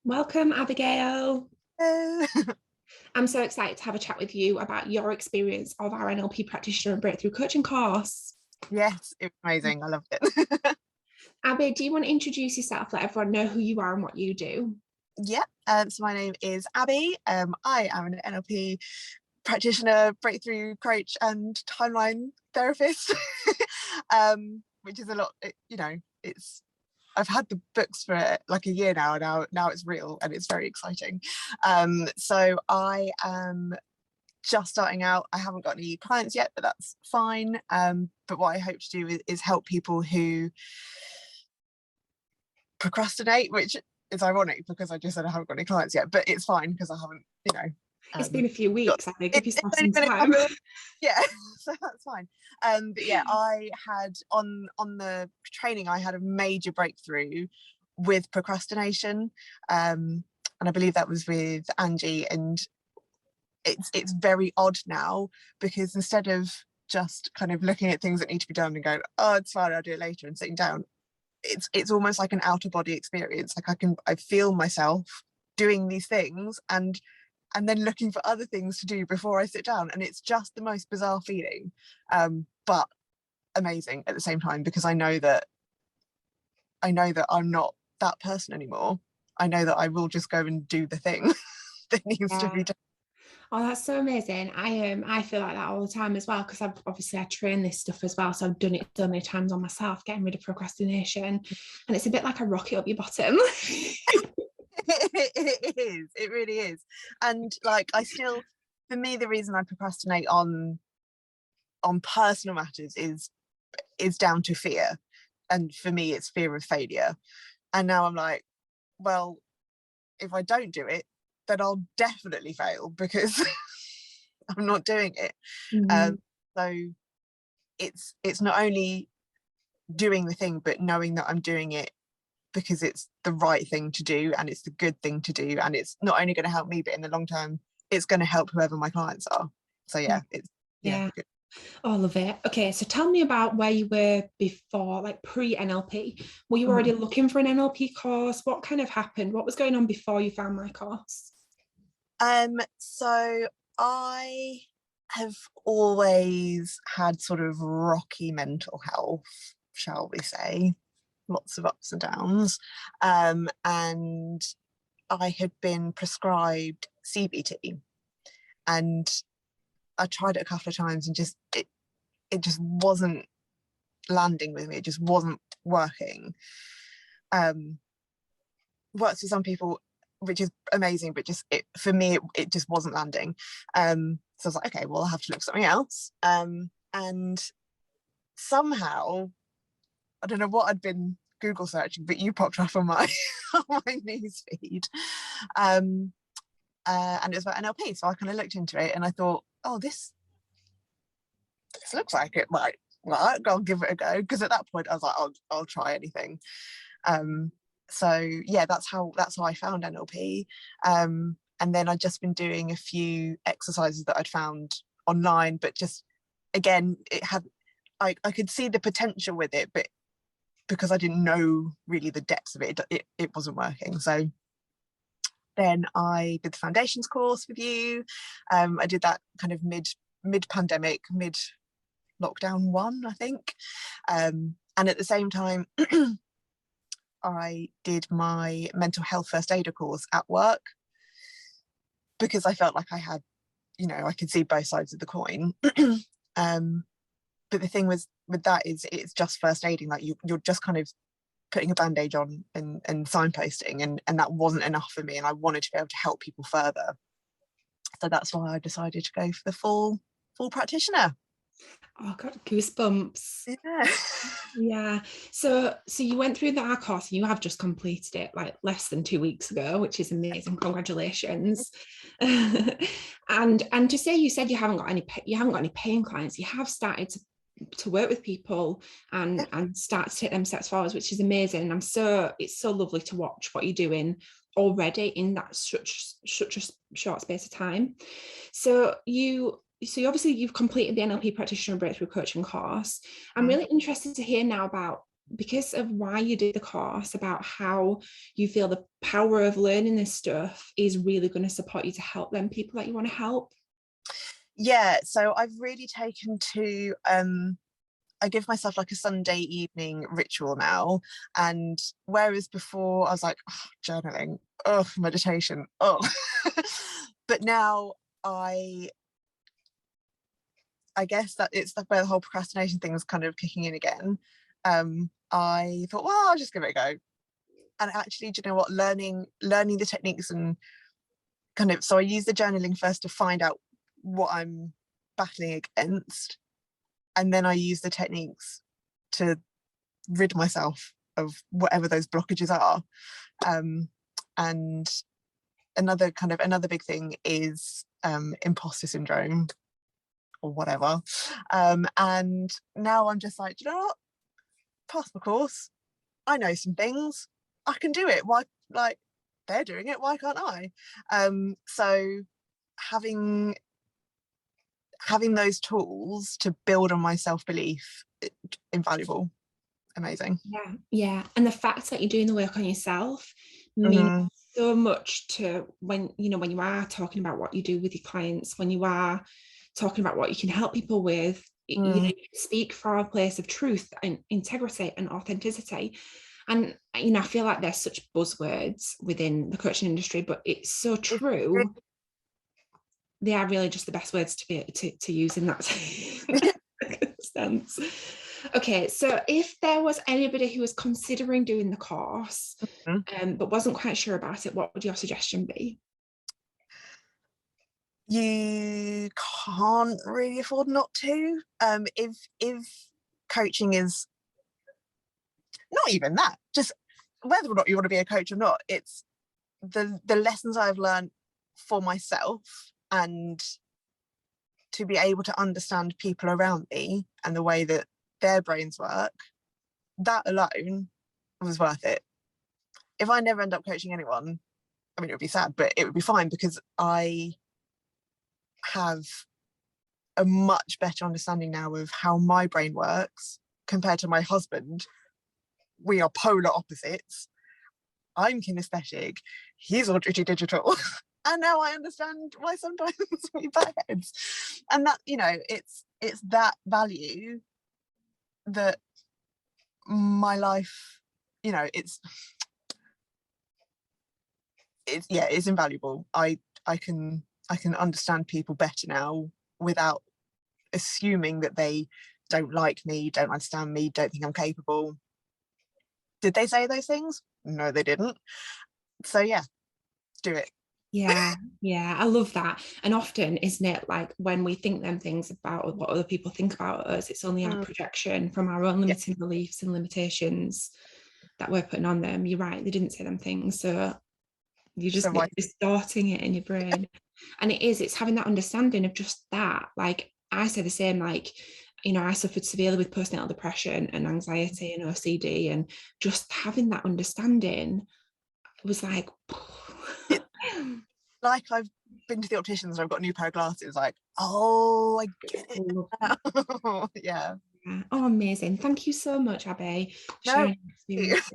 Welcome, Abigail. Hello. I'm so excited to have a chat with you about your experience of our NLP Practitioner Breakthrough Coaching course. Yes, it was amazing. I loved it. Abby, do you want to introduce yourself, let everyone know who you are and what you do? Yeah, so my name is Abby. I am an NLP practitioner, breakthrough coach, and timeline therapist, which is a lot. It's I've had the books for like a year now it's real and it's very exciting. So I am just starting out. I haven't got any clients yet, but that's fine. But what I hope to do is help people who procrastinate, which is ironic because I just said I haven't got any clients yet, but it's fine because I haven't, It's been a few weeks, Abby. Give yourself only some been a time. yeah, so that's fine. But yeah, I had on the training, I had a major breakthrough with procrastination, and I believe that was with Angie. And it's very odd now because instead of just kind of looking at things that need to be done and going, oh, it's fine, I'll do it later, and sitting down, it's almost like an out of body experience. Like I feel myself doing these things and then looking for other things to do before I sit down, and it's just the most bizarre feeling, but amazing at the same time, because I know that I'm not that person anymore. I know that I will just go and do the thing that needs to be done. Oh, that's so amazing. I feel like that all the time as well, because I train this stuff as well. So I've done it so many times on myself, getting rid of procrastination. And it's a bit like a rocket up your bottom. It really is. And like for me, the reason I procrastinate on personal matters is down to fear. And for me, it's fear of failure. And now I'm like, well, if I don't do it, then I'll definitely fail because I'm not doing it. Mm-hmm. So it's not only doing the thing, but knowing that I'm doing it because it's the right thing to do and it's the good thing to do, and it's not only going to help me, but in the long term it's going to help whoever my clients are. So yeah, it's good. Oh, I love it. Okay, so tell me about where you were before, like pre-NLP. Were you already looking for an NLP course? What kind of happened? What was going on before you found my course? So I have always had sort of rocky mental health, shall we say, lots of ups and downs, and I had been prescribed CBT, and I tried it a couple of times and just it just wasn't landing with me. It just wasn't working. Works for some people, which is amazing, but just for me it just wasn't landing. So I was like, okay, well, I'll have to look for something else. And somehow, I don't know what I'd been Google searching, but you popped up on my on my news feed, and it was about NLP. So I kind of looked into it and I thought, oh, this looks like it might work. I'll give it a go, because at that point I was like, I'll try anything. So yeah, that's how I found NLP. And then I'd just been doing a few exercises that I'd found online, but just again, I could see the potential with it, but because I didn't know really the depths of it wasn't working. So then I did the foundations course with you. I did that kind of mid-pandemic, mid-lockdown one, I think. And at the same time, I did my mental health first aider course at work, because I felt like I had, I could see both sides of the coin. But the thing with that is it's just first aiding, like you're just kind of putting a bandage on and signposting, and that wasn't enough for me, and I wanted to be able to help people further. So that's why I decided to go for the full practitioner. Oh, God, goosebumps. Yeah. Yeah. So you went through that course and you have just completed it like less than 2 weeks ago, which is amazing. Congratulations. And to say, you said you haven't got any paying clients. You have started to work with people and start to take them steps forward, which is amazing. And it's so lovely to watch what you're doing already in that such a short space of time. So obviously you've completed the NLP Practitioner Breakthrough Coaching course. I'm really interested to hear now about because of why you did the course, about how you feel the power of learning this stuff is really going to support you to help them people that you want to help? Yeah, so I've really taken to I give myself like a Sunday evening ritual now, and whereas before I was like, oh, journaling, oh, meditation, oh but now I guess that it's where the whole procrastination thing was kind of kicking in again. I thought, well, I'll just give it a go. And actually, do you know what? Learning the techniques and kind of, so I use the journaling first to find out what I'm battling against, and then I use the techniques to rid myself of whatever those blockages are. And another big thing is imposter syndrome, or whatever. And now I'm just like, you know what? Pass the course. I know some things. I can do it. Why, like, they're doing it, why can't I? So having those tools to build on my self-belief, invaluable, amazing. Yeah. And the fact that you're doing the work on yourself means so much to when you are talking about what you do with your clients, when you are talking about what you can help people with, you speak from a place of truth and integrity and authenticity. And I feel like there's such buzzwords within the coaching industry, but it's so true. They are really just the best words to be to use in that sense. Okay, so if there was anybody who was considering doing the course, but wasn't quite sure about it, what would your suggestion be? You can't really afford not to. If coaching is not even that, just whether or not you want to be a coach or not, it's the lessons I've learned for myself, and to be able to understand people around me and the way that their brains work, that alone was worth it. If I never end up coaching anyone, I mean, it would be sad, but it would be fine, because I have a much better understanding now of how my brain works compared to my husband. We are polar opposites. I'm kinesthetic, he's auditory digital. And now I understand why sometimes we butt heads. And that, it's that value that my life, it's invaluable. I can understand people better now without assuming that they don't like me, don't understand me, don't think I'm capable. Did they say those things? No, they didn't. So yeah, do it. Yeah, I love that. And often, isn't it, like when we think them things about what other people think about us, it's only our projection from our own limiting beliefs and limitations that we're putting on them. You're right, they didn't say them things, so you just distorting it in your brain. And it's having that understanding of just that. Like I say the same, like, I suffered severely with postnatal depression and anxiety and OCD, and just having that understanding was like, like I've been to the opticians and I've got a new pair of glasses, like, oh, I get it now. Yeah. Oh, amazing. Thank you so much, Abby, for sharing your experience.